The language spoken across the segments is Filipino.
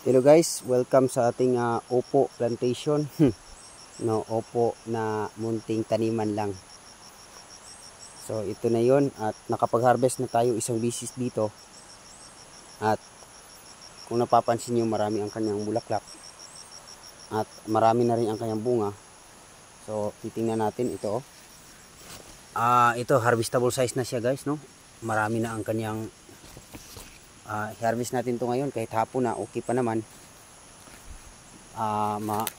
Hello guys, welcome sa ating opo plantation. No, opo na munting taniman lang. So ito na yon at nakapag-harvest na tayo isang bisis dito. At kung napapansin niyo, marami ang kanyang bulaklak. At marami na rin ang kanyang bunga. So titingnan natin ito. Ito harvestable size na siya guys, no? Marami na ang kanyang harvest natin to ngayon kahit hapon na, okay pa naman.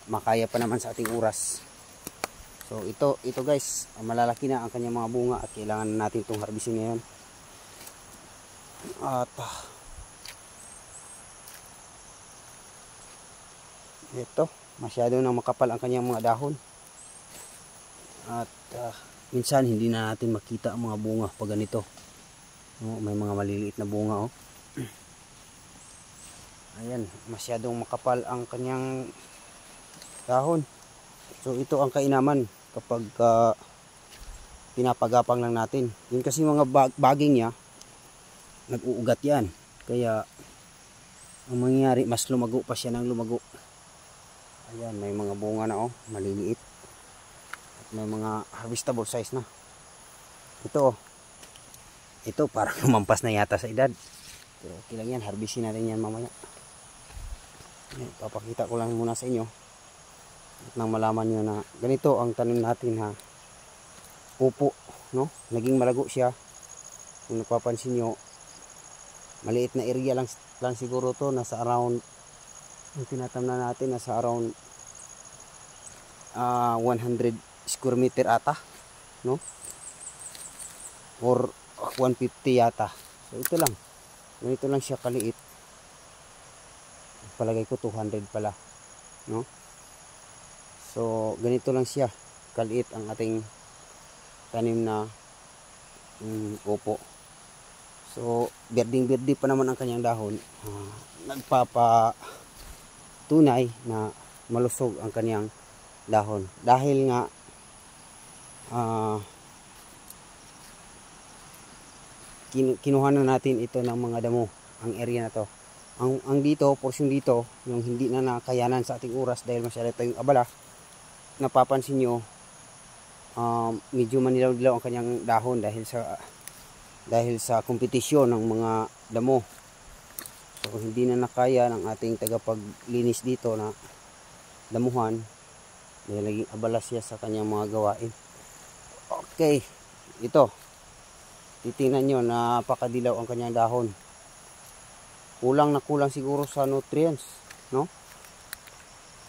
Makaya pa naman sa ating oras. So ito guys, malalaki na ang kanyang mga bunga at kailangan natin itong harvestin ngayon. At ito, masyado nang makapal ang kanyang mga dahon. At minsan hindi na natin makita ang mga bunga pag ganito. May mga maliliit na bunga oh. Ayan, masyadong makapal ang kanyang dahon. So ito ang kainaman kapag pinapagapang lang natin. Yun kasi mga baging niya, nag-uugat yan. Kaya ang mangyayari, mas lumago pa siya ng lumago. Ayan, may mga bunga na oh, maliliit. At may mga harvestable size na. Ito parang lumampas na yata sa edad. Pero okay lang yan, harvestin natin yan mamaya. Papakita ko lang muna sa inyo at nang malaman nyo na ganito ang tanim natin ha. Upo, no? Naging malago siya. Kung napapansin nyo, maliit na area lang siguro to. Nasa around, yung tinatamnan natin, nasa around 100 square meter ata, no? Or 150 yata. So ito lang, ganito lang siya kaliit. Palagay ko 200 pala, no? So ganito lang siya kaliit ang ating tanim na upo. So berding-berdi pa naman ang kanyang dahon. Nagpapatunay na malusog ang kanyang dahon dahil nga kinuha na natin ito ng mga damo, ang area na to. Ang dito, portion dito, yung hindi na nakayanan sa ating oras dahil masyado tayong abala, napapansin nyo, medyo manilaw-dilaw ang kanyang dahon dahil sa kompetisyon ng mga damo. So hindi na nakaya ng ating tagapaglinis dito na damuhan dahil naging abala siya sa kanyang mga gawain. Okay, ito. Titingnan nyo, napakadilaw ang kanyang dahon. Kulang na kulang siguro sa nutrients, no?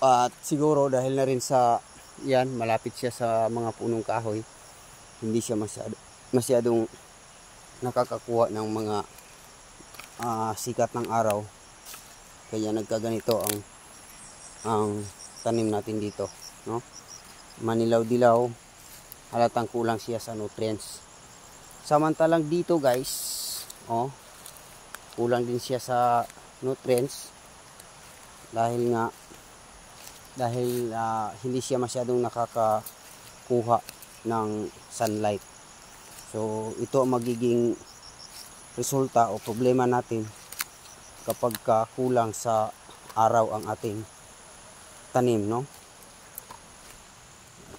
At siguro dahil na rin sa yan, malapit siya sa mga punong kahoy, hindi siya masyadong nakakakuha ng mga sikat ng araw. Kaya nagkaganito ang tanim natin dito, no? Manilaw-dilaw, halatang kulang siya sa nutrients. Samantalang dito guys, oh, kulang din siya sa nutrients dahil hindi siya masyadong nakakakuha ng sunlight. So ito ang magiging resulta o problema natin kapag kulang sa araw ang ating tanim, no?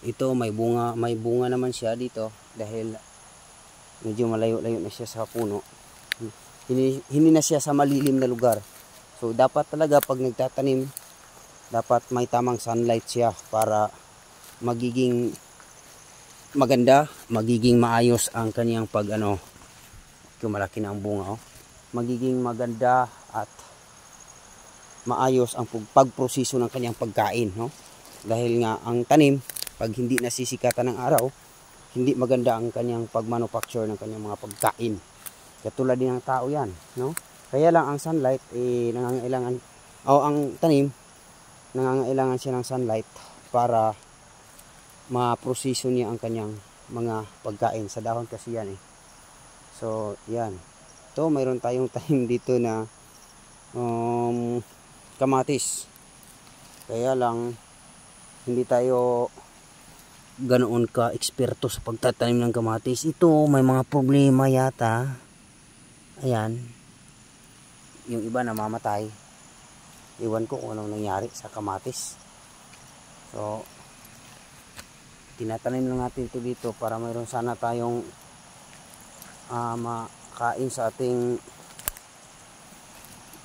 Ito may bunga naman siya dito dahil medyo malayo-layo na siya sa puno. Hindi na siya sa malilim na lugar. So dapat talaga pag nagtatanim, dapat may tamang sunlight siya para magiging maganda, magiging maayos ang kaniyang malaki na ang bunga oh. Magiging maganda at maayos ang pagproseso ng kaniyang pagkain, no? Dahil nga ang tanim, pag hindi nasisikatan ng araw, hindi maganda ang kaniyang pagmanufacture ng kaniyang mga pagkain. Katulad din ng tao yan, no? Kaya lang ang sunlight nangangailangan, ang tanim nangangailangan siya ng sunlight para maproseso niya ang kanyang mga pagkain sa dahon kasi yan eh. So yan, ito mayroon tayong tanim dito na kamatis. Kaya lang hindi tayo ganoon ka eksperto sa pagtatanim ng kamatis. Ito may mga problema yata. Ayan, yung iba namamatay. Iwan ko kung anong nangyari sa kamatis. So tinatanim lang natin ito dito para mayroon sana tayong makain sa ating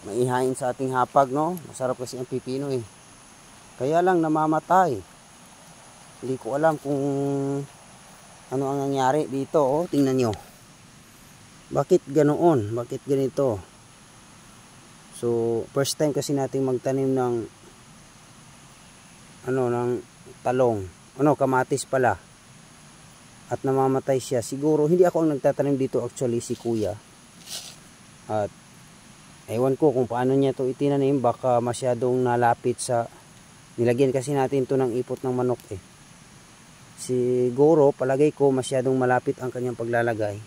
maihain sa ating hapag, no? Masarap kasi ang pipino eh. Kaya lang namamatay. Hindi ko alam kung ano ang nangyari dito. Oh, tingnan nyo. Bakit ganoon? Bakit ganito? So first time kasi nating magtanim ng ng talong, kamatis pala, at namamatay siya. Siguro hindi ako ang nagtatanim dito, actually si kuya, at ewan ko kung paano niya to itinanim. Baka masyadong nalapit sa, nilagyan kasi natin to ng ipot ng manok eh. Siguro palagay ko masyadong malapit ang kanyang paglalagay,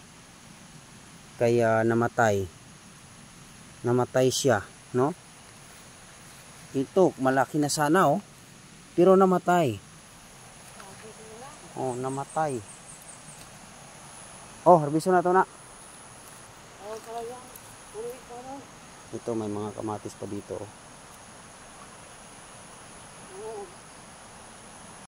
kaya namatay siya, no? Ito malaki na sana, oh, pero namatay. Oh, namatay. Oh, harbiso na to na. Ito may mga kamatis pa dito.